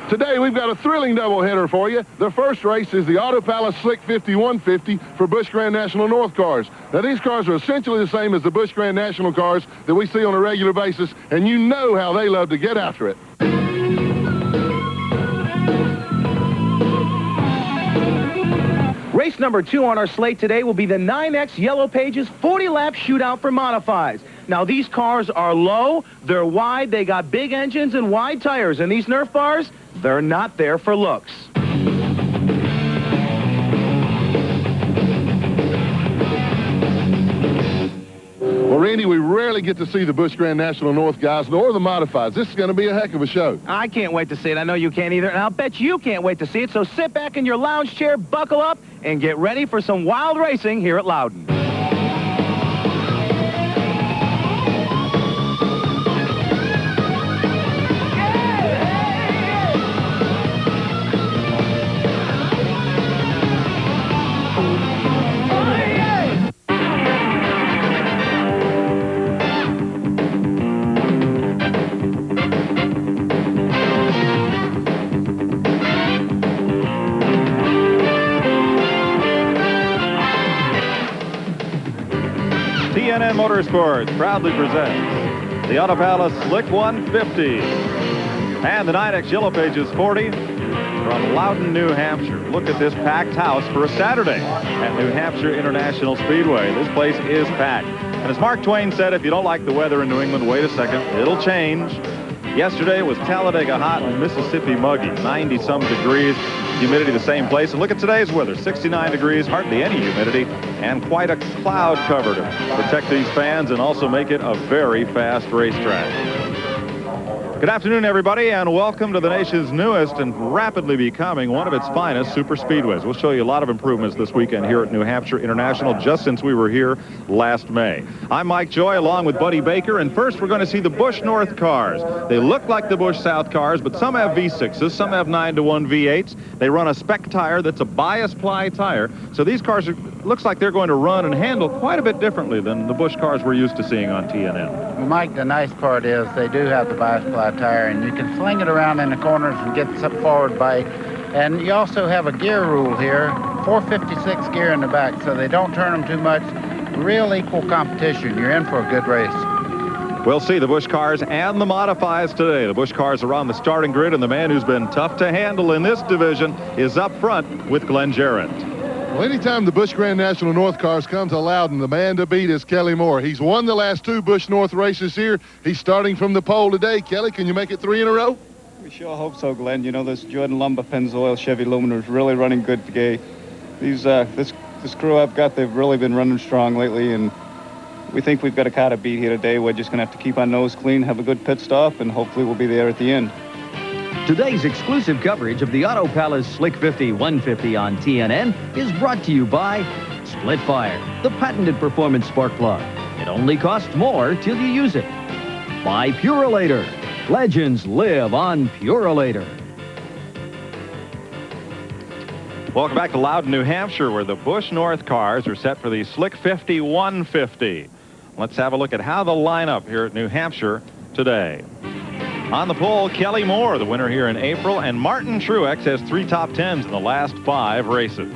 Today, we've got a thrilling doubleheader for you. The first race is the Auto Palace Slick 50 150 for Busch Grand National North cars. Now, these cars are essentially the same as the Busch Grand National cars that we see on a regular basis, and you know how they love to get after it. Race number 2 on our slate today will be the 9X Yellow Pages 40-lap shootout for modifieds. Now, these cars are low, they're wide, they got big engines and wide tires, and these Nerf bars, they're not there for looks. Well, Randy, we rarely get to see the Busch Grand National North guys, nor the modifieds. This is going to be a heck of a show. I can't wait to see it. I know you can't either, and I'll bet you can't wait to see it. So sit back in your lounge chair, buckle up, and get ready for some wild racing here at Loudon. TNN Motorsports proudly presents the Auto Palace Slick 150 and the 9X Yellow Pages 40 from Loudon, New Hampshire. Look at this packed house for a Saturday at New Hampshire International Speedway. This place is packed. And as Mark Twain said, if you don't like the weather in New England, wait a second, it'll change. Yesterday was Talladega hot and Mississippi muggy, 90-some degrees. Humidity the same place. And look at today's weather, 69 degrees, hardly any humidity, and quite a cloud cover to protect these fans and also make it a very fast racetrack. Good afternoon, everybody, and welcome to the nation's newest and rapidly becoming one of its finest super speedways. We'll show you a lot of improvements this weekend here at New Hampshire International, just since we were here last May. I'm Mike Joy, along with Buddy Baker, and first we're going to see the Busch North cars. They look like the Busch South cars, but some have V6s, some have 9-to-1 V8s. They run a spec tire that's a bias ply tire, so these cars looks like they're going to run and handle quite a bit differently than the Busch cars we're used to seeing on TNN. Well, Mike, the nice part is they do have the bias ply tire, and you can fling it around in the corners and get some forward bite. And you also have a gear rule here, 456 gear in the back, so they don't turn them too much. Real equal competition. You're in for a good race. We'll see the Busch cars and the modifieds today. The Busch cars are on the starting grid, and the man who's been tough to handle in this division is up front with Glenn Jarrett. Well, anytime the Busch Grand National North cars come to Loudon, the man to beat is Kelly Moore. He's won the last 2 Busch North races here. He's starting from the pole today. Kelly, can you make it 3 in a row? We sure hope so, Glenn. You know, this Jordan Lumber Pennzoil Chevy Luminar is really running good today. This crew I've got, they've really been running strong lately, and we think we've got a car to beat here today. We're just going to have to keep our nose clean, have a good pit stop, and hopefully we'll be there at the end. Today's exclusive coverage of the Auto Palace Slick 50 150 on TNN is brought to you by Split Fire, the patented performance spark plug. It only costs more till you use it. By Purolator. Legends live on Purolator. Welcome back to Loudon, New Hampshire, where the Busch North cars are set for the Slick 50 150. Let's have a look at how the lineup here at New Hampshire today. On the pole, Kelly Moore, the winner here in April, and Martin Truex has 3 top 10s in the last 5 races.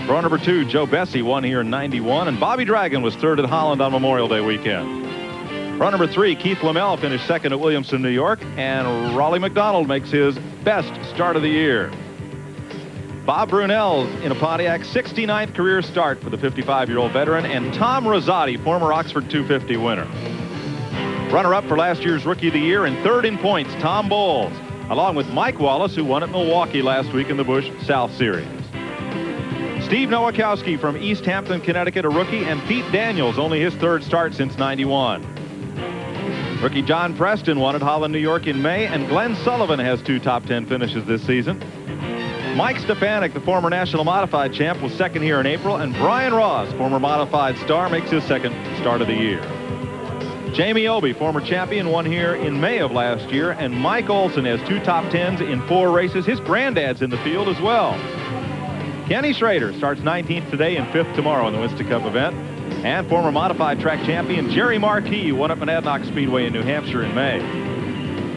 Row number 2, Joe Bessie won here in 91, and Bobby Dragon was 3rd at Holland on Memorial Day weekend. Row number 3, Keith Lamell finished 2nd at Williamson, New York, and Raleigh McDonald makes his best start of the year. Bob Brunel in a Pontiac, 69th career start for the 55-year-old veteran, and Tom Rosati, former Oxford 250 winner. Runner-up for last year's Rookie of the Year and 3rd in points, Tom Bowles, along with Mike Wallace, who won at Milwaukee last week in the Busch South Series. Steve Nowakowski from East Hampton, Connecticut, a rookie, and Pete Daniels, only his 3rd start since '91. Rookie John Preston won at Holland, New York in May, and Glenn Sullivan has 2 top 10 finishes this season. Mike Stefanik, the former National Modified champ, was 2nd here in April, and Brian Ross, former Modified star, makes his 2nd start of the year. Jamie Obey, former champion, won here in May of last year, and Mike Olson has 2 top 10s in 4 races. His granddad's in the field as well. Kenny Schrader starts 19th today and 5th tomorrow in the Winston Cup event. And former modified track champion Jerry Marquis won at Monadnock Speedway in New Hampshire in May.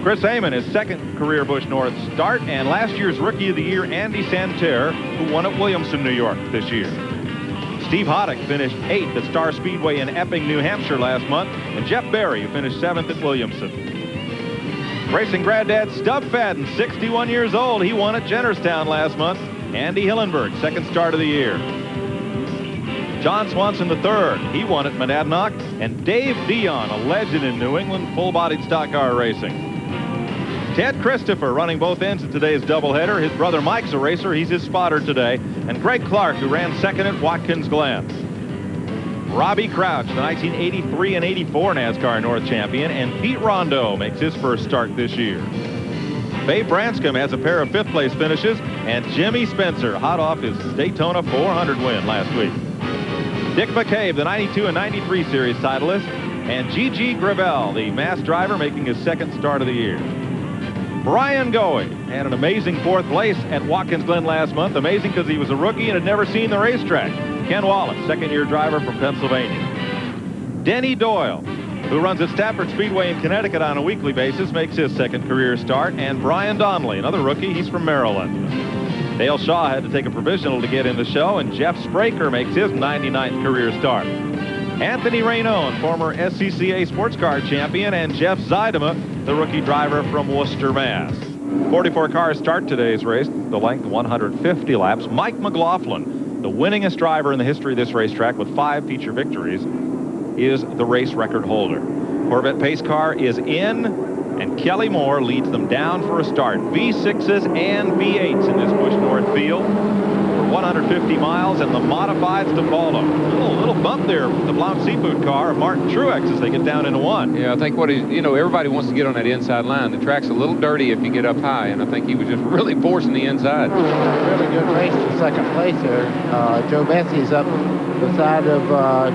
Chris Amon, his second career Busch North start, and last year's Rookie of the Year, Andy Santerre, who won at Williamson, New York this year. Steve Hoddick finished 8th at Star Speedway in Epping, New Hampshire last month, and Jeff Berry, who finished 7th at Williamson. Racing granddad Stub Fadden, 61 years old. He won at Jennerstown last month. Andy Hillenberg, second start of the year. John Swanson III, he won at Monadnock. And Dave Dion, a legend in New England full-bodied stock car racing. Ted Christopher running both ends of today's doubleheader. His brother Mike's a racer. He's his spotter today. And Greg Clark, who ran second at Watkins Glen. Robbie Crouch, the 1983 and 84 NASCAR North champion. And Pete Rondo makes his first start this year. Babe Branscombe has a pair of fifth-place finishes. And Jimmy Spencer, hot off his Daytona 400 win last week. Dick McCabe, the 92 and 93 series titleist. And Gigi Gravel, the mass driver, making his second start of the year. Brian Goey had an amazing 4th place at Watkins Glen last month. Amazing because he was a rookie and had never seen the racetrack. Ken Wallace, second-year driver from Pennsylvania. Denny Doyle, who runs at Stafford Speedway in Connecticut on a weekly basis, makes his second career start. And Brian Donnelly, another rookie, he's from Maryland. Dale Shaw had to take a provisional to get in the show, and Jeff Spraker makes his 99th career start. Anthony Rainone, former SCCA sports car champion, and Jeff Zeidema, the rookie driver from Worcester, Mass. 44 cars start today's race, the length 150 laps. Mike McLaughlin, the winningest driver in the history of this racetrack with 5 feature victories, is the race record holder. Corvette pace car is in, and Kelly Moore leads them down for a start. V6s and V8s in this Busch North field. 150 miles, and the modifieds to follow. A little bump there with the Blount Seafood car of Martin Truex as they get down into 1. Yeah, I think everybody wants to get on that inside line. The track's a little dirty if you get up high, and I think he was just really forcing the inside. Really good race for second place there. Joe Bessie's up beside of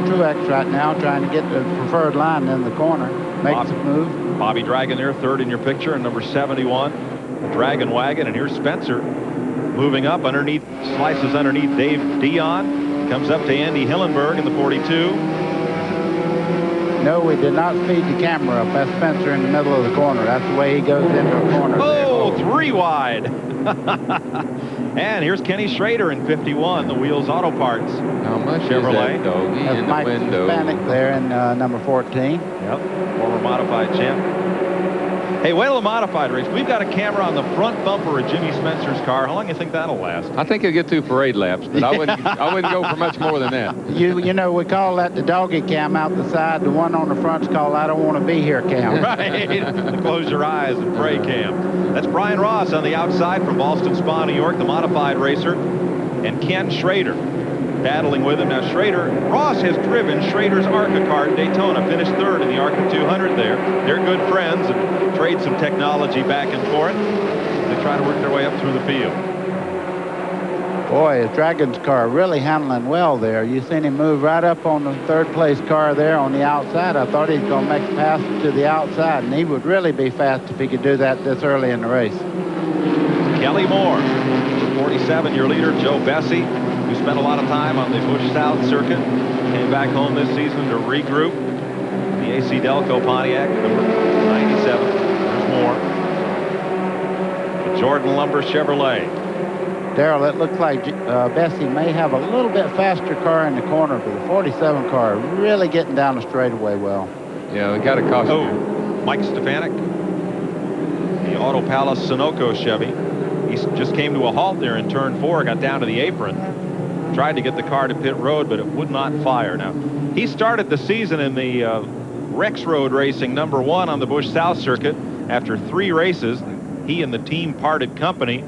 Truex right now, trying to get the preferred line in the corner. Makes a move. Bobby Dragon there, third in your picture, and number 71, the Dragon Wagon. And here's Spencer moving up underneath, slices underneath Dave Dion, comes up to Andy Hillenberg in the 42. No, we did not speed the camera up. That's Spencer in the middle of the corner. That's the way he goes into the corner. Oh, 3 wide. And here's Kenny Schrader in 51, the Wheels Auto Parts. How much Chevrolet. is that doggy That's in Mike the window? Hispanic there in number 14. Yep, former modified champ. Hey, wait till the modified race. We've got a camera on the front bumper of Jimmy Spencer's car. How long do you think that'll last? I think he'll get 2 parade laps, but I wouldn't go for much more than that. You know, we call that the doggy cam out the side. The one on the front's called I don't want to be here cam. Right. The close your eyes and pray cam. That's Brian Ross on the outside from Ballston Spa, New York, the modified racer. And Ken Schrader battling with him. Now, Ross has driven Schrader's ARCA car at Daytona, finished 3rd in the ARCA 200 there. They're good friends and trade some technology back and forth. They try to work their way up through the field. Boy, his Dragon's car really handling well there. You seen him move right up on the 3rd place car there on the outside. I thought he was going to make a pass to the outside, and he would really be fast if he could do that this early in the race. Kelly Moore, 47, your leader, Joe Bessie, who spent a lot of time on the Busch South circuit, came back home this season to regroup. The AC Delco Pontiac, number 97. There's more. The Jordan Lumber Chevrolet. Darrell, it looks like Bessie may have a little bit faster car in the corner, but the 47 car really getting down the straightaway well. Yeah, we got a caution. Oh, Mike Stefanik, the Auto Palace Sunoco Chevy. He just came to a halt there in turn 4, got down to the apron. Tried to get the car to pit road, but it would not fire. Now, he started the season in the Rex Road Racing number 1 on the Busch South circuit. After 3 races, he and the team parted company,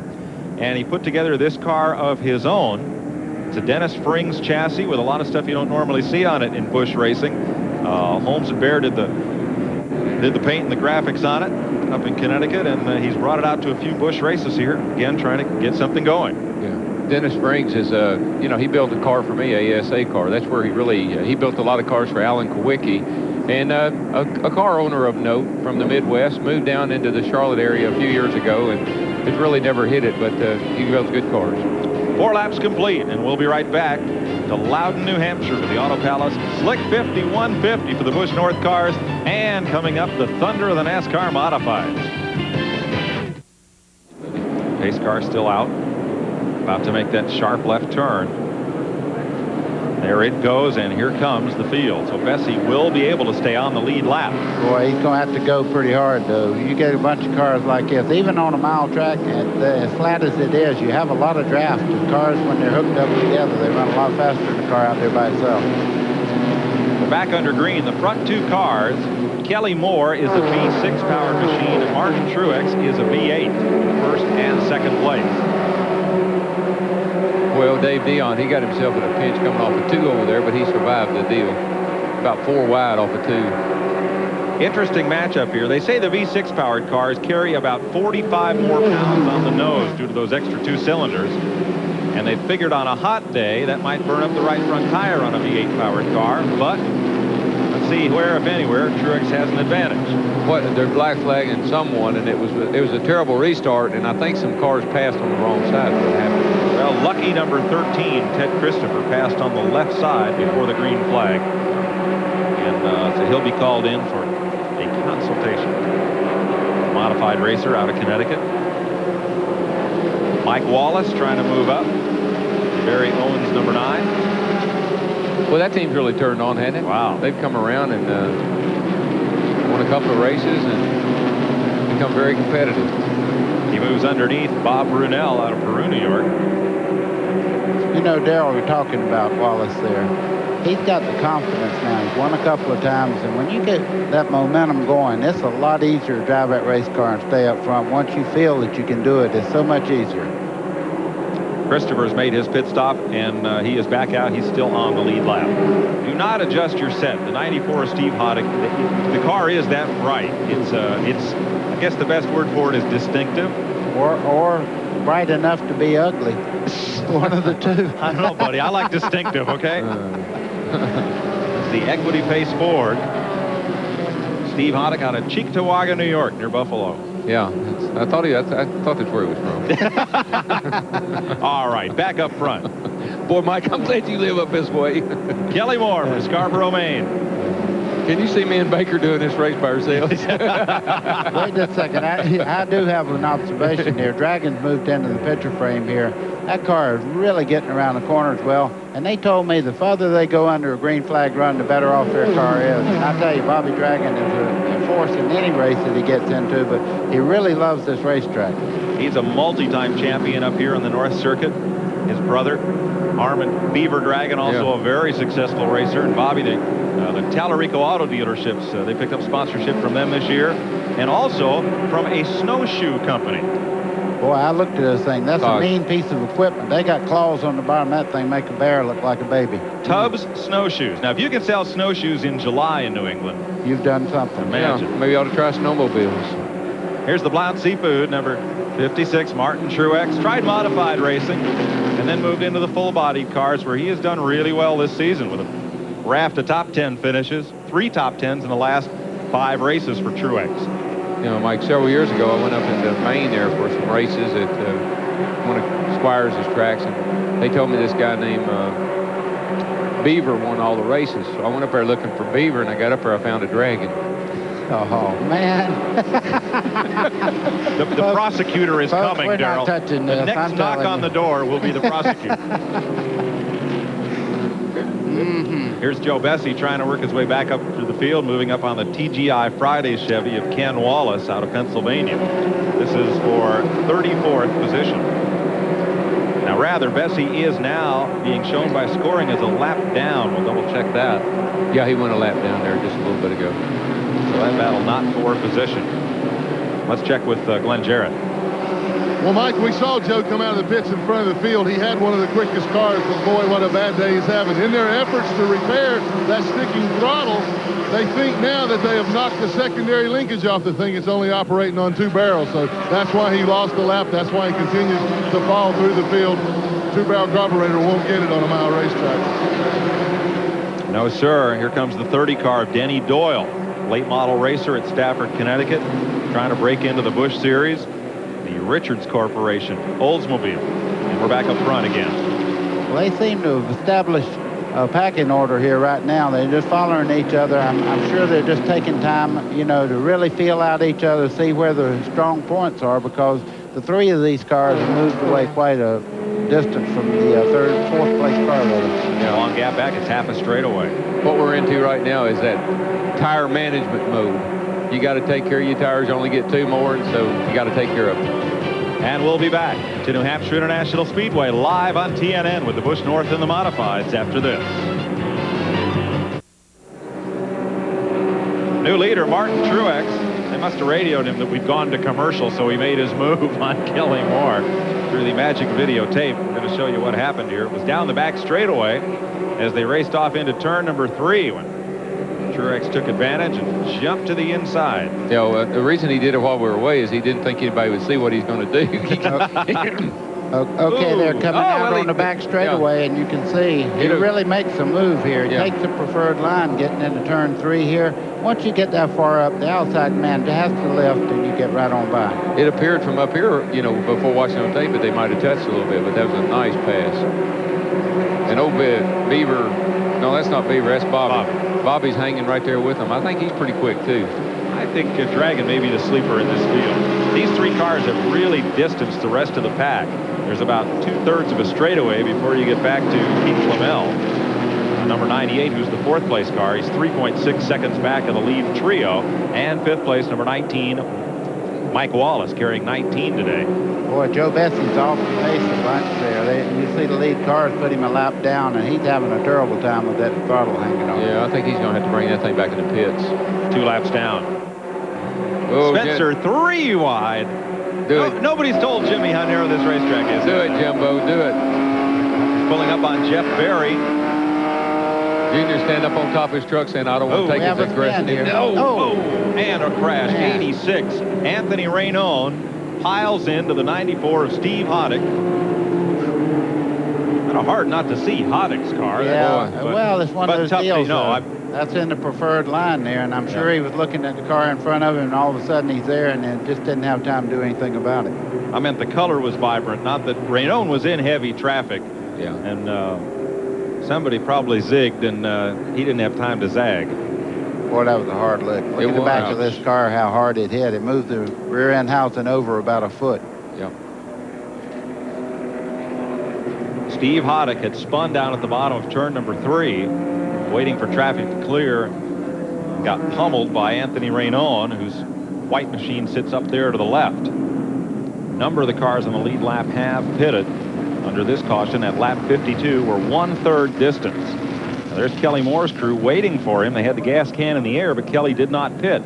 and he put together this car of his own. It's a Dennis Frings chassis with a lot of stuff you don't normally see on it in Busch racing. Holmes and Bear did the paint and the graphics on it up in Connecticut, and he's brought it out to a few Busch races here, again trying to get something going. Yeah. Dennis Springs is, he built a car for me, ASA car. That's where he really, he built a lot of cars for Alan Kowicki. And a car owner of note from the Midwest, moved down into the Charlotte area a few years ago and has really never hit it, but he builds good cars. 4 laps complete, and we'll be right back to Loudon, New Hampshire, to the Auto Palace Slick 50-150 for the Busch North cars, and coming up, the Thunder of the NASCAR Modifieds. Pace car still out. About to make that sharp left turn. There it goes, and here comes the field. So Bessie will be able to stay on the lead lap. Boy, he's going to have to go pretty hard, though. You get a bunch of cars like this, even on a mile track, as flat as it is, you have a lot of draft. And cars, when they're hooked up together, they run a lot faster than a car out there by itself. We're back under green. The front two cars, Kelly Moore is a V6 powered machine, and Martin Truex is a V8 in first and second place. Well, Dave Dion, he got himself in a pinch coming off a 2 over there, but he survived the deal. About 4 wide off a 2. Interesting matchup here. They say the V6 powered cars carry about 45 more pounds on the nose due to those extra 2 cylinders. And they figured on a hot day that might burn up the right front tire on a V8 powered car. But let's see where, if anywhere, Truex has an advantage. What, they're black flagging someone, and it was a terrible restart, and I think some cars passed on the wrong side. What happened? Well, lucky number 13, Ted Christopher, passed on the left side before the green flag. And so he'll be called in for a consultation. Modified racer out of Connecticut. Mike Wallace trying to move up. Barry Owens, number 9. Well, that team's really turned on, hasn't it? Wow. They've come around and won a couple of races and become very competitive. He moves underneath Bob Brunel out of Peru, New York. You know, Darrell, we're talking about Wallace there. He's got the confidence now. He's won a couple of times, and when you get that momentum going, it's a lot easier to drive that race car and stay up front. Once you feel that you can do it, it's so much easier. Christopher's made his pit stop, and he is back out. He's still on the lead lap. Do not adjust your set. The 94 Steve Hoddick, the car is that bright. It's I guess the best word for it is distinctive. Or bright enough to be ugly. One of the two. I don't know, buddy. I like distinctive, okay? The Equity Pace Ford. Steve Hoddick out of Cheektowaga, New York, near Buffalo. Yeah, I thought that's where he was from. All right, back up front. Boy, Mike, I'm glad you live up this way. Kelly Moore from Scarborough, Maine. Can you see me and Baker doing this race by ourselves? Wait a second. I do have an observation here. Dragon's moved into the picture frame here. That car is really getting around the corners well. And they told me the further they go under a green flag run, the better off their car is. And I tell you, Bobby Dragon is a force in any race that he gets into, but he really loves this racetrack. He's a multi-time champion up here on the North Circuit. His brother, Armin Beaver Dragon, also a very successful racer. And Bobby, the Tallarico Auto Dealerships, they picked up sponsorship from them this year. And also from a snowshoe company. Boy, I looked at this thing. That's a mean piece of equipment. They got claws on the bottom of that thing, make a bear look like a baby. Tubbs Snowshoes. Now, if you can sell snowshoes in July in New England, you've done something. Imagine. Yeah, maybe you ought to try snowmobiles. Here's the Blount Seafood, number 56, Martin Truex. Tried modified racing and then moved into the full-bodied cars, where he has done really well this season with a raft of top 10 finishes, 3 top 10s in the last 5 races for Truex. You know, Mike, several years ago, I went up into Maine there for some races at one of Squires' tracks, and they told me this guy named Beaver won all the races. So I went up there looking for Beaver, and I got up there, I found a Dragon. Oh, man. The prosecutor is coming, Darrell. The next knock on the door will be the prosecutor. Here's Joe Bessie trying to work his way back up through the field, moving up on the TGI Fridays Chevy of Ken Wallace out of Pennsylvania. This is for 34th position. Now, rather, Bessie is now being shown by scoring as a lap down. We'll double check that. Yeah, he went a lap down there just a little bit ago. So that battle not for position. Let's check with Glenn Jarrett. Well, Mike, we saw Joe come out of the pits in front of the field. He had one of the quickest cars, but boy, what a bad day he's having. In their efforts to repair that sticking throttle, they think now that they have knocked the secondary linkage off the thing. It's only operating on 2 barrels, so that's why he lost the lap. That's why he continues to fall through the field. 2-barrel carburetor won't get it on a mile racetrack. No, sir. Here comes the 30 car of Denny Doyle, late model racer at Stafford, Connecticut, trying to break into the Busch Series. The Richards Corporation, Oldsmobile. And we're back up front again. Well, they seem to have established a packing order here right now. They're just following each other. I'm sure they're just taking time, you know, to really feel out each other, see where the strong points are, because the three of these cars have moved away quite a distance from the fourth place car. Yeah, long gap back. It's half a straightaway. What we're into right now is that tire management mode. You got to take care of your tires. You only get 2 more, and so you got to take care of them. And we'll be back to New Hampshire International Speedway live on TNN with the Busch North and the Modifieds after this. New leader, Martin Truex. They must have radioed him that we'd gone to commercial, so he made his move on Kelly Moore through the magic videotape. We're going to show you what happened here. It was down the back straightaway as they raced off into turn number 3 when Truex took advantage and jumped to the inside. You know, the reason he did it while we were away is he didn't think anybody would see what he's going to do. Okay, they're coming out on the back straightaway, and you can see he really makes a move here. He takes the preferred line getting into turn 3 here. Once you get that far up, the outside man has to lift, and you get right on by. It appeared from up here, you know, before watching on tape, that they might have touched a little bit, but that was a nice pass. And old Beaver, no, that's not Beaver, that's Bobby. Bobby's hanging right there with him. I think he's pretty quick, too. I think Dragon may be the sleeper in this field. These 3 cars have really distanced the rest of the pack. There's about 2/3 of a straightaway before you get back to Keith Flamel. Number 98, who's the 4th place car. He's 3.6 seconds back of the lead trio. And 5th place, number 19, Mike Wallace, carrying 19 today. Boy, Joe Bessie's off the pace a bunch there. You see the lead cars put him a lap down, and he's having a terrible time with that throttle hanging on. Yeah, I think he's going to have to bring that thing back in the pits. 2 laps down. Oh, Spencer, 3 wide. Nobody's told Jimmy how narrow this racetrack is. Do it, Jimbo, do it. Pulling up on Jeff Berry. Junior stand up on top of his truck saying, I don't want to take his aggressive. And a crash. Man. 86. Anthony Rainone piles into the 94 of Steve Hoddick. Kind of hard not to see Hoddick's car. Yeah, well, it's one of those deals. No, that's in the preferred line there, and I'm sure he was looking at the car in front of him, and all of a sudden he's there, and then just didn't have time to do anything about it. I meant the color was vibrant, not that Rainone was in heavy traffic. Yeah. And somebody probably zigged, and he didn't have time to zag. Boy, that was a hard lick. Look at the back of this car, how hard it hit. It moved the rear end housing over about a foot. Yeah. Steve Hoddick had spun down at the bottom of turn number 3, waiting for traffic to clear. Got pummeled by Anthony Rainone, whose white machine sits up there to the left. A number of the cars on the lead lap have pitted under this caution at lap 52. We're 1/3 distance. Now there's Kelly Moore's crew waiting for him. They had the gas can in the air, but Kelly did not pit.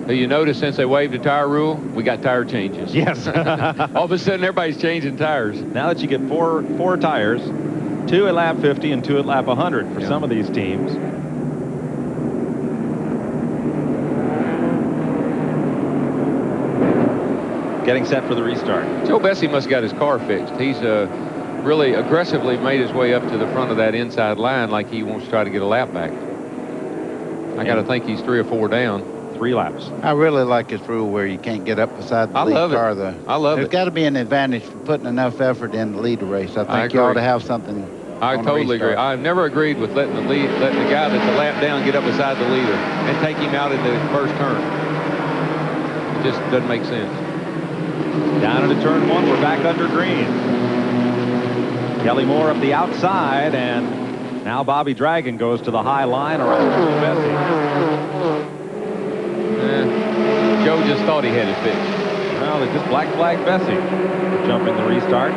You notice since they waived the tire rule, we got tire changes. Yes. All of a sudden, everybody's changing tires. Now that you get four tires, 2 at lap 50 and 2 at lap 100 for some of these teams. Getting set for the restart. Joe Bessie must have got his car fixed. He's really aggressively made his way up to the front of that inside line like he wants to try to get a lap back. I got to think he's 3 or 4 down. 3 laps. I really like this rule where you can't get up beside the lead car. I love it. There's got to be an advantage for putting enough effort in to lead the race. I think you ought to have something. I totally agree. I've never agreed with letting the guy that's a lap down get up beside the leader and take him out in the first turn. It just doesn't make sense. Down into turn 1, we're back under green. Kelly Moore up the outside, and now Bobby Dragon goes to the high line around Bessie. Joe just thought he had it fixed. Well, they just black flagged Bessie for jumping the restart.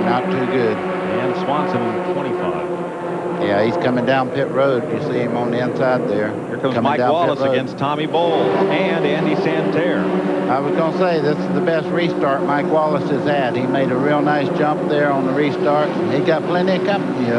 Not too good. And Swanson in 25. Yeah, he's coming down pit road. You see him on the inside there. Here comes Mike Wallace against Tommy Bowles and Andy Santerre. I was going to say, this is the best restart Mike Wallace has had. He made a real nice jump there on the restart. He got plenty of company.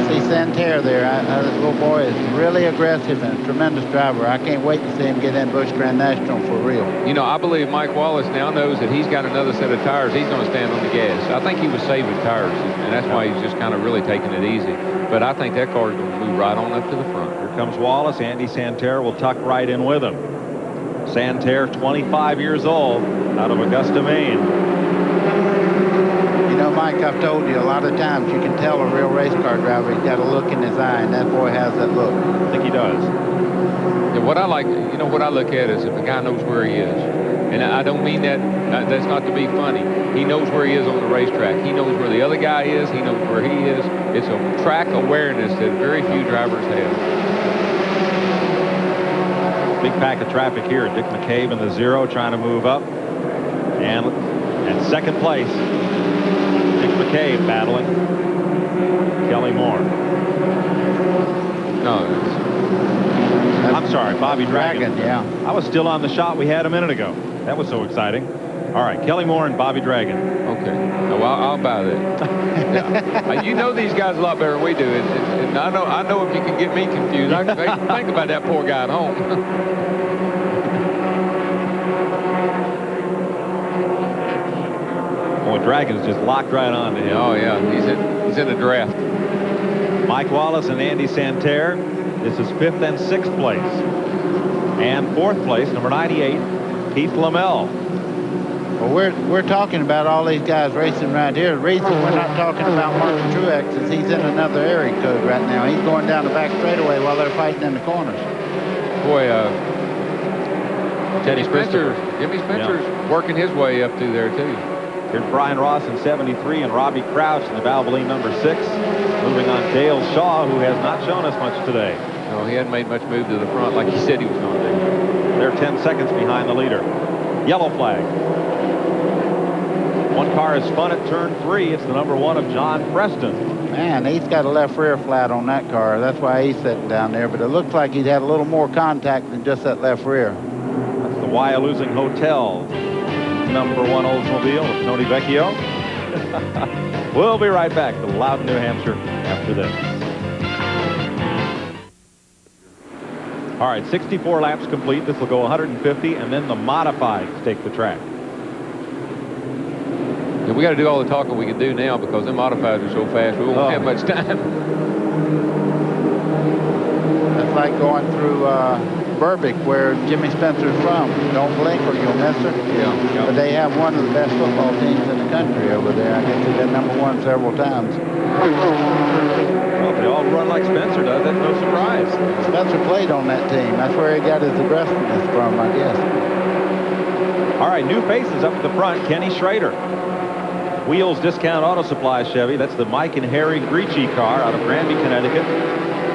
See Santerre there. This little boy is really aggressive and a tremendous driver. I can't wait to see him get in Busch Grand National for real. You know, I believe Mike Wallace now knows that he's got another set of tires. He's going to stand on the gas. I think he was saving tires, and that's why he's just kind of really taking it easy. But I think that car is going to move right on up to the front. Here comes Wallace. Andy Santerre will tuck right in with him. Santerre, 25 years old, out of Augusta, Maine. You know, Mike, I've told you a lot of times you can tell a real race car driver. He's got a look in his eye, and that boy has that look. I think he does. Yeah, what I like, you know, what I look at is if the guy knows where he is. And I don't mean that, that's not to be funny. He knows where he is on the racetrack. He knows where the other guy is. He knows where he is. It's a track awareness that very few drivers have. Big pack of traffic here. Dick McCabe in the 0 trying to move up. And at second place, Dick McCabe battling Kelly Moore. No, I'm sorry, Bobby Dragon. Yeah. I was still on the shot we had a minute ago. That was so exciting. All right, Kelly Moore and Bobby Dragon. okay. No, I'll buy that. Yeah. You know these guys a lot better than we do, and I know if you can get me confused, I can think about that poor guy at home. Boy, Dragon's just locked right on to him. Oh yeah, he's in the draft. Mike Wallace and Andy Santerre. This is 5th and 6th place. And 4th place, number 98, Keith Lamell. Well, we're talking about all these guys racing right here. The reason we're not talking about Martin Truex is he's in another area code right now. He's going down the back straightaway while they're fighting in the corners. Boy, Jimmy Spencer's working his way up through there too. Here's Brian Ross in 73 and Robbie Crouch in the Valvoline number 6. Moving on Dale Shaw, who has not shown us much today. No, he hadn't made much move to the front like he said he was going to do. They're 10 seconds behind the leader. Yellow flag. One car is spun at turn 3. It's the number 1 of John Preston. Man, he's got a left rear flat on that car. That's why he's sitting down there. But it looks like he'd had a little more contact than just that left rear. That's the Wyalusing Hotel number 1 Oldsmobile of Tony Vecchio. We'll be right back to Loudon, New Hampshire after this. All right, 64 laps complete. This will go 150, and then the modifieds take the track. And we got to do all the talking we can do now because them modifieds are so fast. We won't have much time. That's like going through Burbick, where Jimmy Spencer's from. Don't blink or you'll miss her. Yeah. But they have one of the best football teams in the country over there. I guess they've been number 1 several times. Well, if they all run like Spencer does, that's no surprise. Spencer played on that team. That's where he got his aggressiveness from, I guess. All right, new faces up at the front. Kenny Schrader. Wheels Discount Auto Supply Chevy. That's the Mike and Harry Grieche car out of Granby, Connecticut.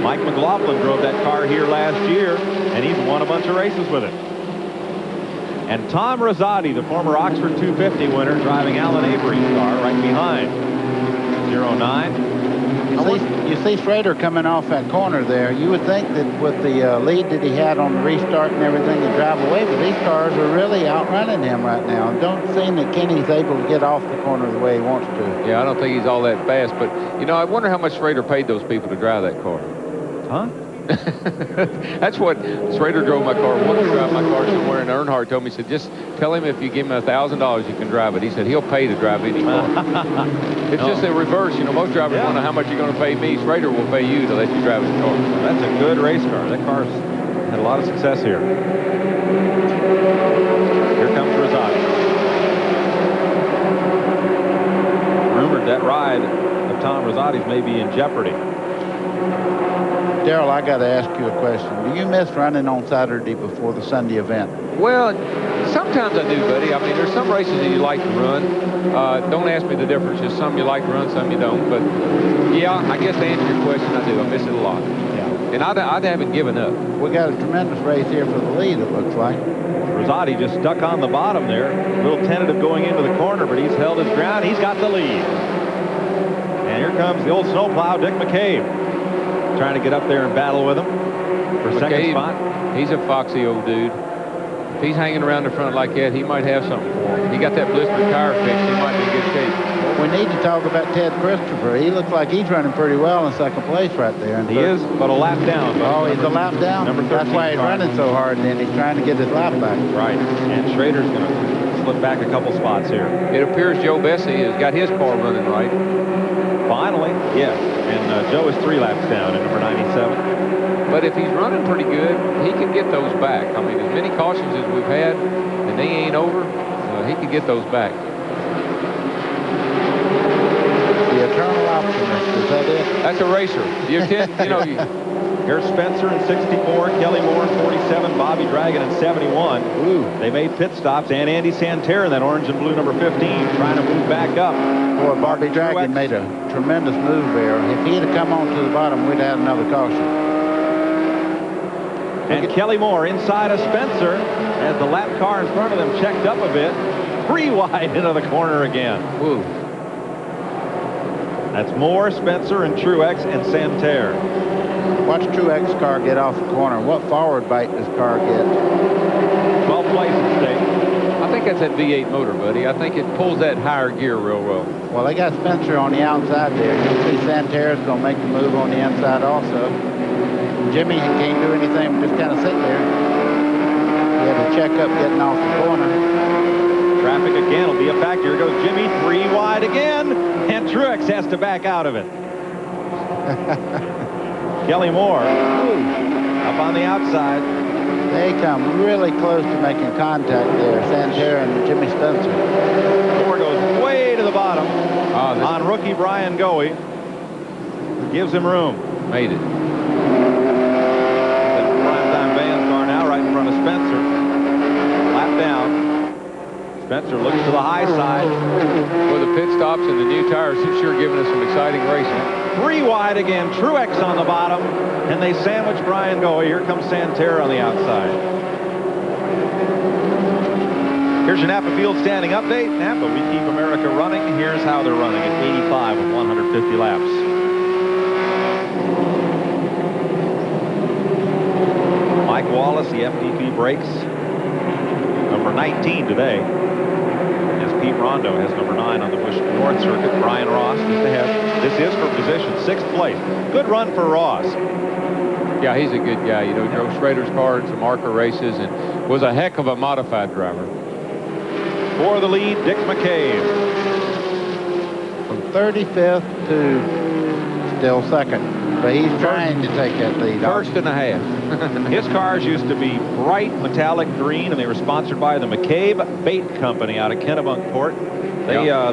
Mike McLaughlin drove that car here last year, and he's won a bunch of races with it. And Tom Rosati, the former Oxford 250 winner, driving Alan Avery's car right behind. 09. You see Schrader coming off that corner there. You would think that with the lead that he had on the restart and everything, he'd drive away, but these cars are really outrunning him right now. Don't seem that Kenny's able to get off the corner the way he wants to. Yeah, I don't think he's all that fast, but, you know, I wonder how much Schrader paid those people to drive that car. Huh? That's what Schrader drove my car. Wanted to drive my car somewhere, and Earnhardt told me, he said, just tell him if you give him $1,000, you can drive it. He said he'll pay to drive any car. It's just a reverse. You know, most drivers want to know how much you're going to pay me. Schrader will pay you to let you drive his car. That's a good race car. That car's had a lot of success here. Here comes Rosati. Rumored that ride of Tom Rosati's may be in jeopardy. Darrell, I got to ask you a question. Do you miss running on Saturday before the Sunday event? Well, sometimes I do, buddy. I mean, there's some races that you like to run. Don't ask me the difference. There's some you like to run, some you don't. But, yeah, I guess to answer your question, I do. I miss it a lot. Yeah. And I haven't given up. We got a tremendous race here for the lead, it looks like. Rosati just stuck on the bottom there. A little tentative going into the corner, but he's held his ground. He's got the lead. And here comes the old snowplow, Dick McCabe, trying to get up there and battle with him for second spot. He's a foxy old dude. If he's hanging around the front like that, he might have something for him. He got that blistered tire fixed. He might be in good shape. We need to talk about Ted Christopher. He looks like he's running pretty well in second place right there. He is, but a lap down. Oh, he's a lap down? Number 13. That's why he's running so hard, then. He's trying to get his lap back. Right. And Schrader's going to slip back a couple spots here. It appears Joe Bessie has got his car running right. Finally, yes. And Joe is 3 laps down in number 97. But if he's running pretty good, he can get those back. I mean, as many cautions as we've had, and they ain't over, he can get those back. The eternal optimist, is that it? That's a racer. You know, Here's Spencer in 64, Kelly Moore in 47, Bobby Dragon in 71. Ooh. They made pit stops, and Andy Santerre in that orange and blue number 15, trying to move back up. Boy, Bobby Dragon made a tremendous move there. If he'd have come on to the bottom, we'd have had another caution. And Kelly Moore inside of Spencer as the lap car in front of them checked up a bit. 3 wide into the corner again. Ooh. That's Moore, Spencer, and Truex and Santerre. Watch Truex car get off the corner. What forward bite does car get? 12th place at stake. I think that's that V8 motor, buddy. I think it pulls that higher gear real well. Well, they got Spencer on the outside there. You see Santerre's going to make the move on the inside also. Jimmy can't do anything but just kind of sit there. He had to check up getting off the corner. Traffic again will be a factor. Here goes Jimmy, 3 wide again, and Truex has to back out of it. Kelly Moore up on the outside. They come really close to making contact there, Santerre and Jimmy Spencer. Moore goes way to the bottom on rookie Brian Goey. Gives him room. Made it. That's the primetime Vans car now right in front of Spencer. Lap down. Spencer looks to the high side. With the pit stops and the new tires, it's sure giving us some exciting racing. 3 wide again. Truex on the bottom, and they sandwich Brian Goey. Here comes Santerre on the outside. Here's your Napa Field standing update. Napa, we keep America running. Here's how they're running at 85 with 150 laps. Mike Wallace, the FDP brakes. Number 19 today. Pete Rondo has number 9 on the Busch North Circuit. Brian Ross just ahead. This is for position 6th place. Good run for Ross. Yeah, he's a good guy. You know, he drove Schrader's car in some marker races and was a heck of a modified driver. For the lead, Dick McCabe. From 35th to still second. But he's trying to take that lead. First and a half. His cars used to be bright metallic green, and they were sponsored by the McCabe Bait Company out of Kennebunkport.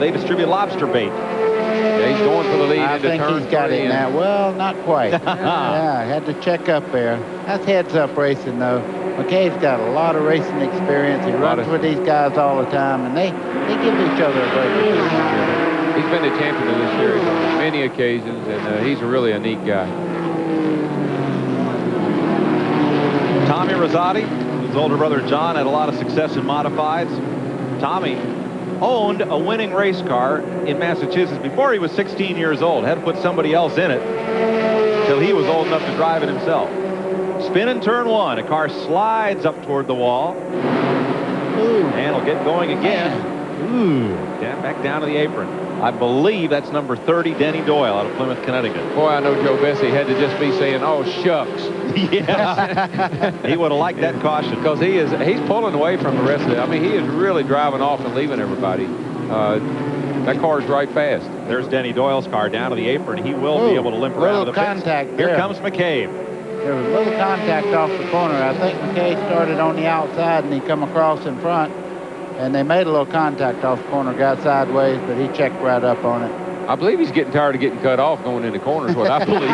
They distribute lobster bait. Yeah, he's going for the lead I into think turn he's got 3 it now. Well, not quite. Yeah, had to check up there. That's heads-up racing, though. McCabe's got a lot of racing experience. He runs with these guys all the time, and they give each other a break. He's been the champion of this series on many occasions, and he's really a neat guy. Tommy Rosati, his older brother John, had a lot of success in modifieds. Tommy owned a winning race car in Massachusetts before he was 16 years old. Had to put somebody else in it till he was old enough to drive it himself. Spin in turn 1. A car slides up toward the wall. And will get going again. Back down to the apron. I believe that's number 30, Denny Doyle, out of Plymouth, Connecticut. Boy, I know Joe Bessie had to just be saying, "Oh shucks." Yes. He would have liked that caution. Because he's pulling away from the rest of it. I mean, he is really driving off and leaving everybody. That car's right fast. There's Denny Doyle's car down to the apron. He will be able to limp around to the pits. Here comes McCabe. There was a little contact off the corner. I think McCabe started on the outside, and he come across in front. And they made a little contact off the corner, got sideways, but he checked right up on it. I believe he's getting tired of getting cut off going into corners, what I believe.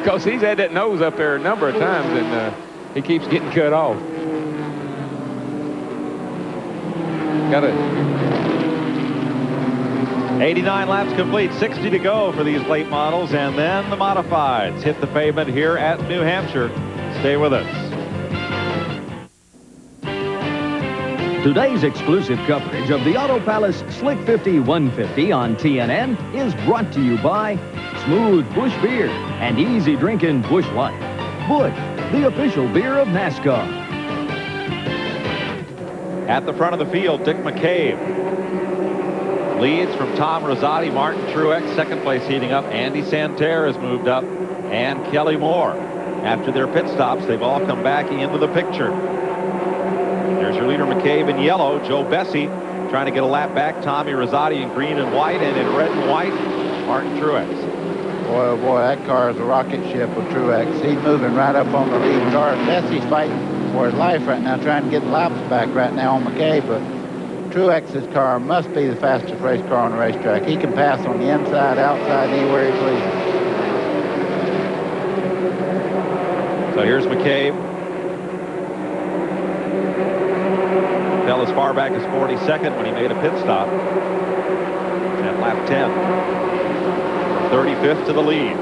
Because he's had that nose up there a number of times, and he keeps getting cut off. Got it. 89 laps complete, 60 to go for these late models, and then the modifieds hit the pavement here at New Hampshire. Stay with us. Today's exclusive coverage of the Auto Palace Slick 50 150 on TNN is brought to you by Smooth Busch Beer and Easy Drinking Busch Light. Busch, the official beer of NASCAR. At the front of the field, Dick McCabe leads from Tom Rosati, Martin Truex, second place heating up. Andy Santerre has moved up, and Kelly Moore. After their pit stops, they've all come back into the picture. There's your leader, McCabe, in yellow. Joe Bessie trying to get a lap back. Tommy Rosati in green and white, and in red and white, Martin Truex. Boy, oh boy, that car is a rocket ship with Truex. He's moving right up on the lead car. Bessie's fighting for his life right now, trying to get laps back right now on McCabe, but Truex's car must be the fastest race car on the racetrack. He can pass on the inside, outside, anywhere he pleases. So here's McCabe. Fell as far back as 42nd when he made a pit stop at lap 10. 35th to the lead.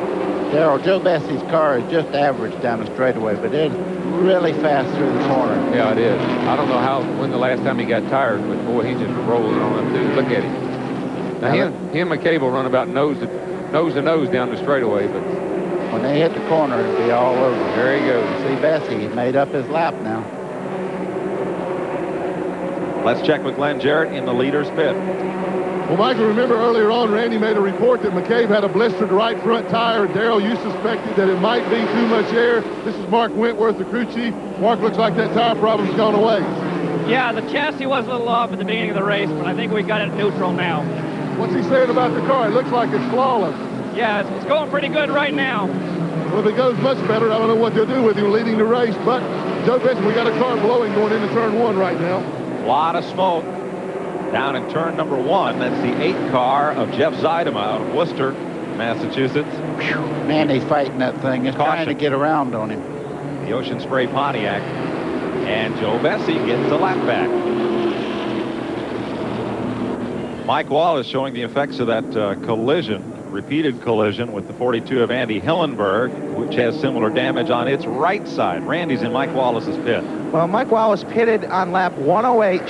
Darrell, Joe Bessie's car is just average down the straightaway, but it's really fast through the corner. Yeah, it is. I don't know when the last time he got tired, but boy, he's just rolling on up there. Look at him. Now, he and McCabe will run about nose to nose down the straightaway, but when they hit the corner, it'll be all over. There he goes. See Bessie, he made up his lap now. Let's check with Glenn Jarrett in the leader's pit. Well, Michael, remember earlier on, Randy made a report that McCabe had a blistered right front tire. Darrell, you suspected that it might be too much air. This is Mark Wentworth, the crew chief. Mark, looks like that tire problem's gone away. Yeah, the chassis was a little off at the beginning of the race, but I think we got it neutral now. What's he saying about the car? It looks like it's flawless. Yeah, it's going pretty good right now. Well, if it goes much better, I don't know what they'll do with him leading the race. But, Joe Benson, we got a car blowing going into turn 1 right now. A lot of smoke down in turn number 1. That's the 8 car of Jeff Zeidema out of Worcester, Massachusetts. Man, he's fighting that thing. It's trying to get around on him. The Ocean Spray Pontiac. And Joe Bessie gets the lap back. Mike Wallace showing the effects of that repeated collision with the 42 of Andy Hillenberg, which has similar damage on its right side. Randy's in Mike Wallace's pit. Well, Mike Wallace pitted on lap 108,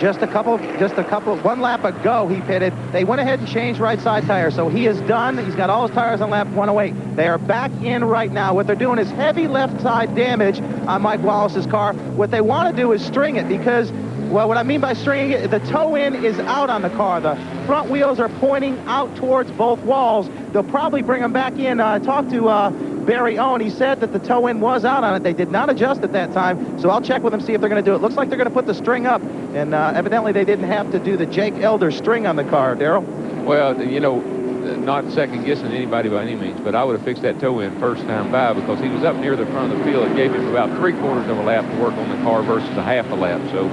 one lap ago he pitted. They went ahead and changed right side tires, so he is done. He's got all his tires on lap 108. They are back in right now. What they're doing is heavy left side damage on Mike Wallace's car. What they want to do is string it because, well, what I mean by stringing it, the toe-in is out on the car. The front wheels are pointing out towards both walls. They'll probably bring them back in. I talked to Barry Owen. He said that the toe-in was out on it. They did not adjust at that time, so I'll check with them, see if they're going to do it. Looks like they're going to put the string up, and evidently they didn't have to do the Jake Elder string on the car. Darrell? Well, you know, not second-guessing anybody by any means, but I would have fixed that toe-in first time by because he was up near the front of the field. It gave him about 3/4 of a lap to work on the car versus a half a lap, so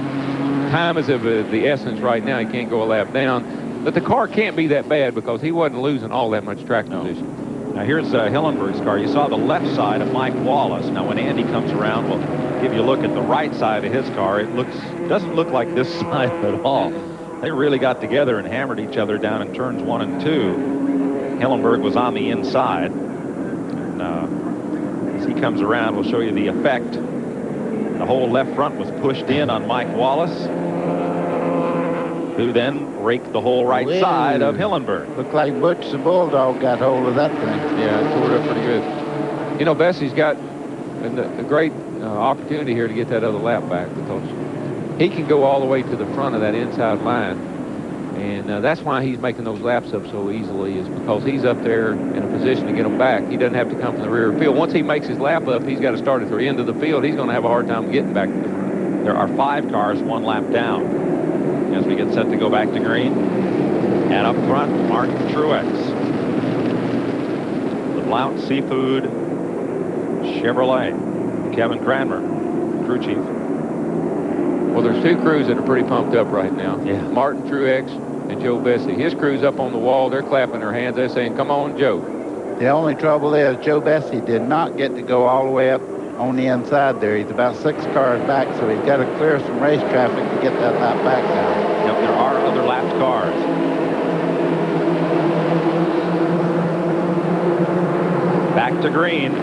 time is of the essence right now. He can't go a lap down. But the car can't be that bad because he wasn't losing all that much track position. Now here's Hillenberg's car. You saw the left side of Mike Wallace. Now when Andy comes around, we'll give you a look at the right side of his car. It doesn't look like this side at all. They really got together and hammered each other down in turns 1 and 2. Hillenberg was on the inside. And as he comes around, we'll show you the effect. The whole left front was pushed in on Mike Wallace, who then raked the whole right side of Hillenberg. Looked like Butch the Bulldog got hold of that thing. Yeah, it tore it up pretty good. You know, Bessie's got a great opportunity here to get that other lap back because he can go all the way to the front of that inside line. And that's why he's making those laps up so easily, is because he's up there in a position to get them back. He doesn't have to come from the rear of the field. Once he makes his lap up, he's got to start at the end of the field. He's going to have a hard time getting back to the front. There are 5 cars 1 lap down as we get set to go back to green. And up front, Martin Truex. The Blount Seafood Chevrolet. Kevin Cranmer, crew chief. Well, there's 2 crews that are pretty pumped up right now. Yeah. Martin Truex and Joe Bessie. His crew's up on the wall. They're clapping their hands. They're saying, come on, Joe. The only trouble is Joe Bessie did not get to go all the way up on the inside there. He's about 6 cars back, so he's got to clear some race traffic to get that lap back down. Yep, there are other lapped cars. Back to green.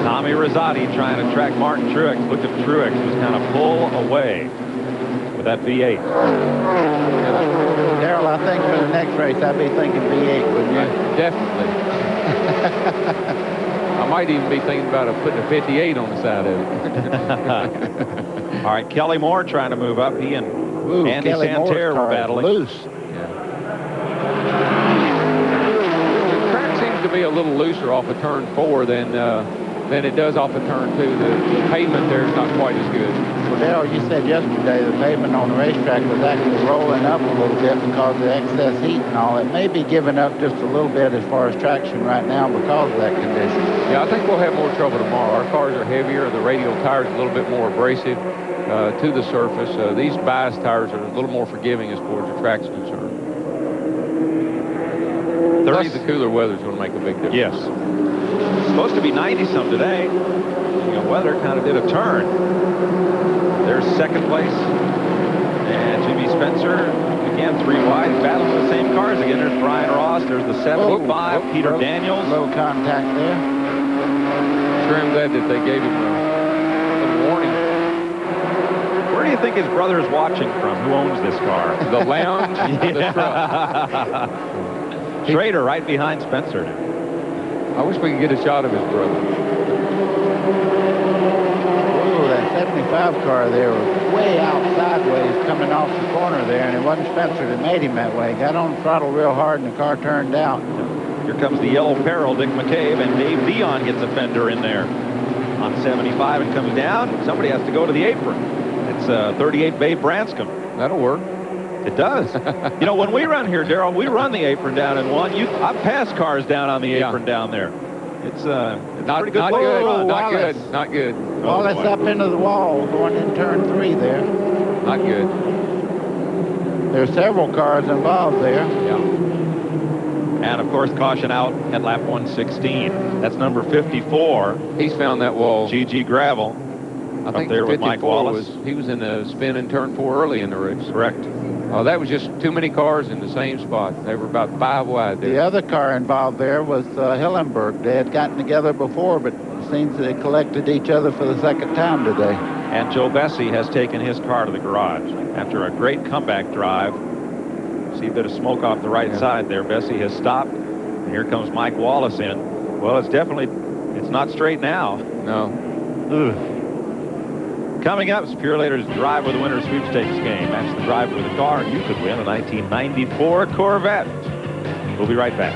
Tommy Rosati trying to track Martin Truex. Look at Truex was kind of pull away with that V8. Darrell, I think for the next race, I'd be thinking V8, wouldn't you? Definitely. I might even be thinking about putting a 58 on the side of it. All right, Kelly Moore trying to move up. He and Andy Kelly Santerre were battling. Loose. The track seems to be a little looser off of turn 4 than it does off of turn 2. The pavement there is not quite as good. Well, Darrell, you said yesterday the pavement on the racetrack was actually rolling up a little bit because of the excess heat and all. It may be giving up just a little bit as far as traction right now because of that condition. Yeah, I think we'll have more trouble tomorrow. Our cars are heavier. The radial tires are a little bit more abrasive to the surface. These bias tires are a little more forgiving as far as the track's concerned. Plus, the cooler weather's going to make a big difference. Yes. It's supposed to be 90-some today. The weather kind of did a turn. There's second place. And Jimmy Spencer, again, 3 wide, battling the same cars again. There's Brian Ross. There's the 75, Peter Daniels. Low contact there. Sure, I'm glad that they gave him a warning. Where do you think his brother is watching from? Who owns this car? The lounge, the truck. Schrader right behind Spencer. I wish we could get a shot of his brother. Oh, that 75 car there was way out sideways coming off the corner there, and it wasn't Spencer that made him that way. Got on the throttle real hard, and the car turned out. Here comes the yellow peril, Dick McCabe, and Dave Dion gets a fender in there on 75 and comes down. Somebody has to go to the apron. It's 38 Babe Branscombe. That'll work. It does. You know, when we run here, Darrell, we run the apron down in one. I've passed cars down on the apron down there. It's not pretty good. Not good. Not good. Not good. Wallace up into the wall going in turn 3 there. Not good. There's several cars involved there. Yeah. And, of course, caution out at lap 116. That's number 54. He's found that wall. G.G. Gravel. I think there with Mike Wallace. he was in the spin in turn 4 early in the race. Correct. Oh, that was just too many cars in the same spot. They were about 5 wide there. The other car involved there was Hillenberg. They had gotten together before, but it seems they collected each other for the second time today. And Joe Bessie has taken his car to the garage after a great comeback drive. See a bit of smoke off the right side there. Bessie has stopped. And here comes Mike Wallace in. Well, it's not straight now. No. Ugh. Coming up is Purelator's Drive with the Winter Sweepstakes game. That's the drive with a car. You could win a 1994 Corvette. We'll be right back.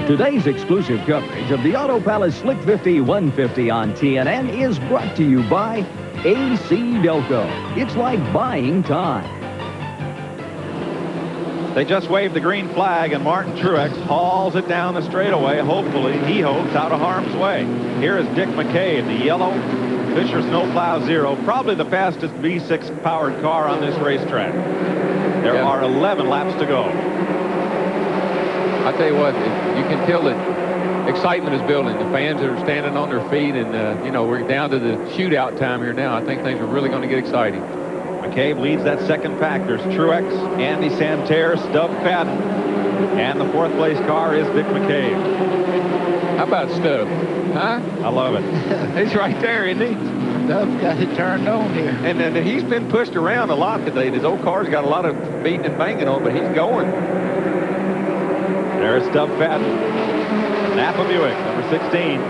Today's exclusive coverage of the Auto Palace Slick 50 150 on TNN is brought to you by AC Delco. It's like buying time. They just waved the green flag, and Martin Truex hauls it down the straightaway. Hopefully, he hopes out of harm's way. Here is Dick McCabe, the yellow Fisher Snowplow Zero, probably the fastest V6 powered car on this racetrack. There are 11 laps to go. I tell you what, you can tell that excitement is building. The fans are standing on their feet, and you know, we're down to the shootout time here now. I think things are really going to get exciting. McCabe leads that second pack. There's Truex, Andy Santerre, Stub Fadden, and the 4th place car is Dick McCabe. How about Stub? Huh? I love it. He's right there, isn't he? Stub's got it turned on here. And he's been pushed around a lot today. His old car's got a lot of beating and banging on, but he's going. There's Stub Fadden. Napa Buick, number 16.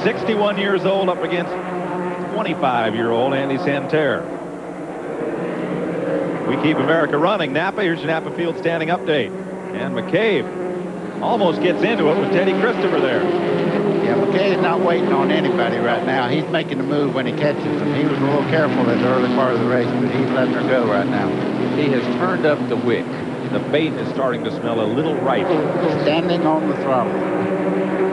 61 years old up against 25-year-old Andy Santerre. We keep America running. Napa, here's your Napa Field standing update. And McCabe almost gets into it with Teddy Christopher there. Yeah, McCabe's not waiting on anybody right now. He's making the move when he catches them. He was a little careful in the early part of the race, but he's letting her go right now. He has turned up the wick. The bait is starting to smell a little ripe. Standing on the throttle.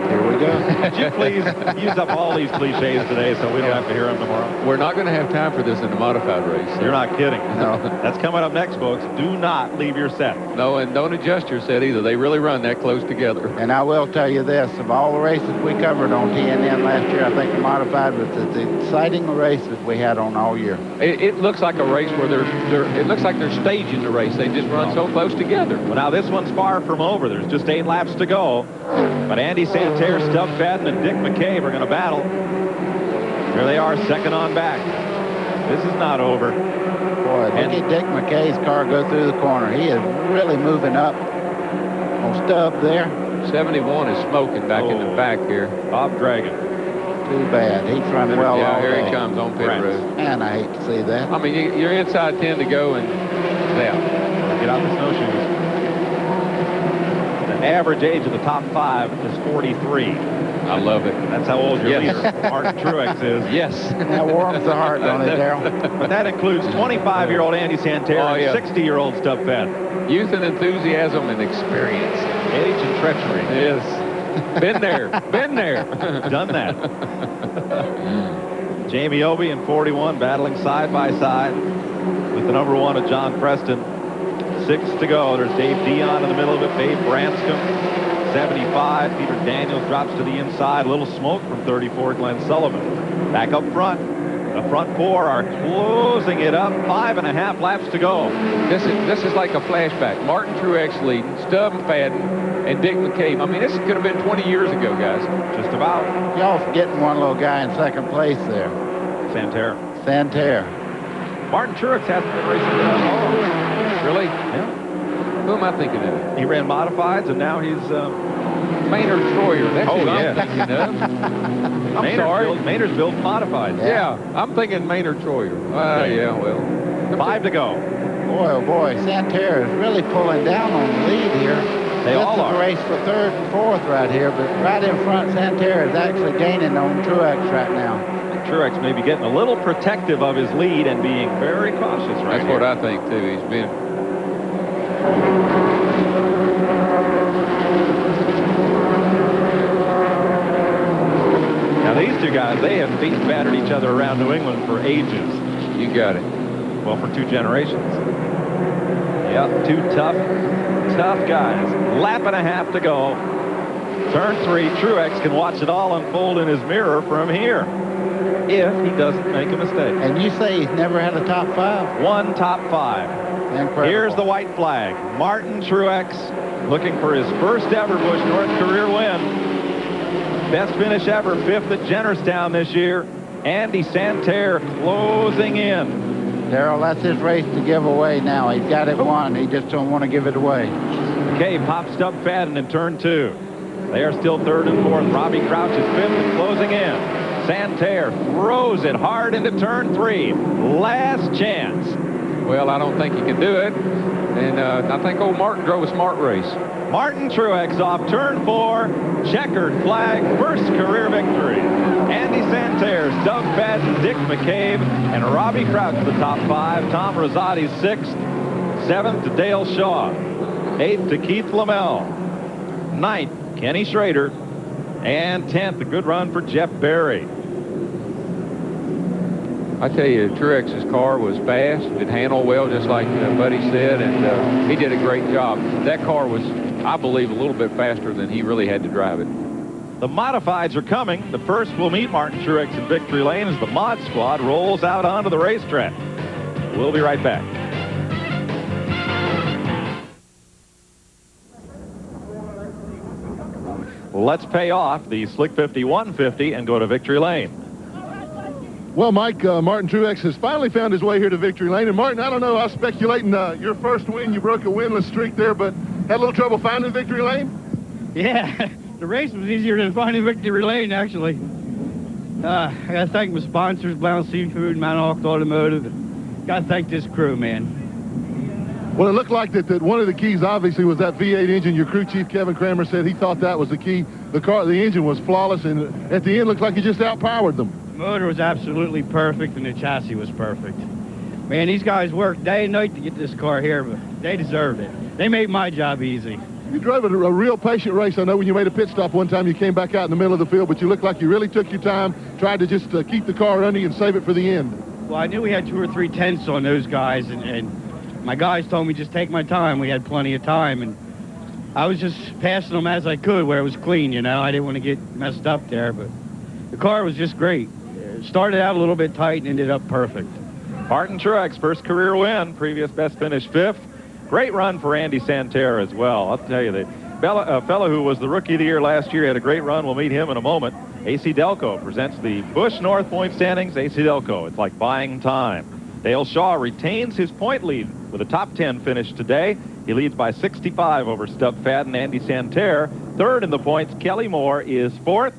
Here we go. Could you please use up all these cliches today so we don't have to hear them tomorrow? We're not going to have time for this in the modified race. You're not kidding. No. That's coming up next, folks. Do not leave your set. No, and don't adjust your set either. They really run that close together. And I will tell you this, of all the races we covered on TNN last year, I think the modified was the exciting races we had on all year. It looks like a race where it looks like they're staging the race. They just run so close together. Well, now this one's far from over. There's just 8 laps to go. But Andy Santerre, Stub Fadden, and Dick McCabe are going to battle. Here they are, second on back. This is not over. Boy, look at Dick McKay's car go through the corner. He is really moving up on Stub there. 71 is smoking back in the back here. Bob Dragon. Too bad. He's running well all here day. he comes on pit road. Man, I hate to see that. I mean, you're inside 10 to go, and Get out the snowshoes. The average age of the top 5 is 43. I love it. That's how old your leader, Martin Truex, is. Yes. That warms the heart, don't it, Darrell? But that includes 25-year-old Andy Santerre and 60-year-old Stub Fadden. Youth and enthusiasm and experience. Age and treachery. Yes. Been there. Been there. Done that. Jamie Obey in 41 battling side by side with the number 1 of John Preston. 6 to go. There's Dave Dion in the middle of it. Babe Branscombe, 75. Peter Daniels drops to the inside. A little smoke from 34, Glenn Sullivan. Back up front. The front four are closing it up. 5.5 laps to go. This is like a flashback. Martin Truex leading, Stub McFadden, and Dick McCabe. I mean, this could have been 20 years ago, guys. Just about. Y'all forgetting one little guy in second place there. Santerre. Martin Truex hasn't been racing at all. Really? Yeah. Who am I thinking of? He ran modifieds, and now he's... Maynard Troyer. That's who yeah. I'm thinking of. I'm sorry. Maynard's built modifieds. Yeah, I'm thinking Maynard Troyer. Yeah, well. 5 to go. Boy, oh boy, Santerre is really pulling down on the lead here. They all are. This is a race for third and fourth right here, but right in front, Santerre is actually gaining on Truex right now. Truex may be getting a little protective of his lead and being very cautious right That's here. what I think, too. He's been... Now, these two guys, they have beat and battered each other around New England for ages. You got it. Well, for 2 generations. Yep, 2 tough guys. Lap and a half to go. Turn 3, Truex can watch it all unfold in his mirror from here, if he doesn't make a mistake. And you say he's never had a top 5? 1 top 5. Incredible. Here's the white flag. Martin Truex looking for his first ever Busch North career win. Best finish ever, 5th at Jennerstown this year. Andy Santerre closing in. Darrell, that's his race to give away now. He's got it won. He just don't want to give it away. Okay, Pop Stub Fadden in turn 2. They are still 3rd and 4th. Robbie Crouch is 5th and closing in. Santerre throws it hard into turn 3. Last chance. Well, I don't think he can do it. And I think old Martin drove a smart race. Martin Truex off turn 4. Checkered flag. First career victory. Andy Santerre, Doug Fadden, Dick McCabe, and Robbie Crouch the top 5. Tom Rosati's 6th. 7th to Dale Shaw. 8th to Keith Lamell. 9th, Kenny Schrader. And 10th, a good run for Jeff Berry. I tell you, Truex's car was fast. It handled well, just like Buddy said, and he did a great job. That car was, I believe, a little bit faster than he really had to drive it. The modifieds are coming. The first will meet Martin Truex in victory lane as the mod squad rolls out onto the racetrack. We'll be right back. Let's pay off the Slick 50 150 and go to victory lane. Well, Mike, Martin Truex has finally found his way here to victory lane. And Martin, I don't know, I was speculating your first win, you broke a winless streak there, but had a little trouble finding victory lane? Yeah, the race was easier than finding victory lane, actually. I got to thank my sponsors, Brown Seafood, Mount Hawk Automotive. Got to thank this crew, man. Well, it looked like that one of the keys, obviously, was that V8 engine. Your crew chief, Kevin Kramer, said he thought that was the key. The engine was flawless, and at the end, looked like he just outpowered them. The motor was absolutely perfect, and the chassis was perfect. Man, these guys worked day and night to get this car here, but they deserved it. They made my job easy. You drove a real patient race. I know when you made a pit stop one time, you came back out in the middle of the field, but you looked like you really took your time, tried to just keep the car running and save it for the end. Well, I knew we had 2 or 3 tenths on those guys, and my guys told me just take my time. We had plenty of time, and I was just passing them as I could where it was clean, you know. I didn't want to get messed up there, but the car was just great. It started out a little bit tight and ended up perfect. Martin Truex, first career win, previous best finish 5th. Great run for Andy Santerre as well. I'll tell you, the fellow who was the Rookie of the Year last year had a great run. We'll meet him in a moment. AC Delco presents the Busch North point standings. AC Delco, it's like buying time. Dale Shaw retains his point lead with a top 10 finish today. He leads by 65 over Stub Fadden. Andy Santerre, 3rd in the points. Kelly Moore is 4th.